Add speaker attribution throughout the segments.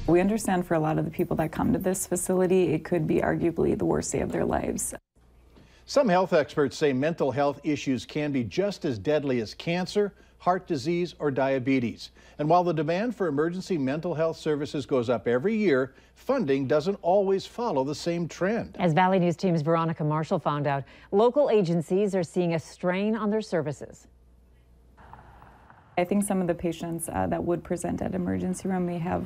Speaker 1: We understand for a lot of the people that come to this facility, it could be arguably the worst day of their lives.
Speaker 2: Some health experts say mental health issues can be just as deadly as cancer, heart disease, or diabetes. And while the demand for emergency mental health services goes up every year, funding doesn't always follow the same trend.
Speaker 3: As Valley News Team's Veronica Marshall found out, local agencies are seeing a strain on their services.
Speaker 1: I think some of the patients that would present at emergency room may have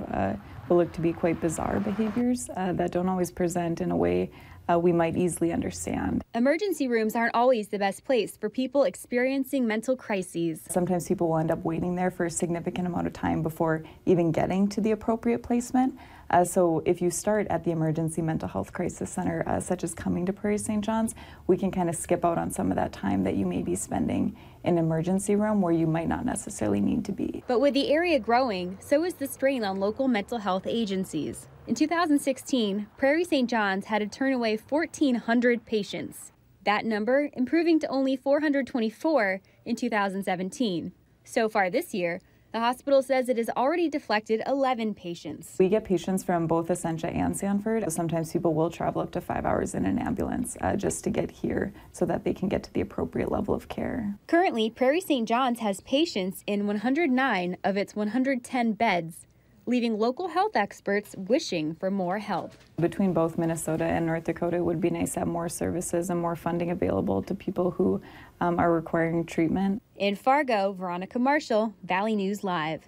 Speaker 1: what look to be quite bizarre behaviors that don't always present in a way we might easily understand.
Speaker 4: Emergency rooms aren't always the best place for people experiencing mental crises.
Speaker 1: Sometimes people will end up waiting there for a significant amount of time before even getting to the appropriate placement. So if you start at the Emergency Mental Health Crisis Center, such as coming to Prairie St. John's, we can kind of skip out on some of that time that you may be spending in an emergency room where you might not necessarily need to be.
Speaker 4: But with the area growing, so is the strain on local mental health agencies. In 2016, Prairie St. John's had to turn away 1,400 patients. That number improving to only 424 in 2017. So far this year, the hospital says it has already deflected 11 patients.
Speaker 1: We get patients from both Essentia and Sanford. Sometimes people will travel up to 5 hours in an ambulance just to get here so that they can get to the appropriate level of care.
Speaker 4: Currently, Prairie St. John's has patients in 109 of its 110 beds, leaving local health experts wishing for more help.
Speaker 1: Between both Minnesota and North Dakota, it would be nice to have more services and more funding available to people who are requiring treatment.
Speaker 4: In Fargo, Veronica Marshall, Valley News Live.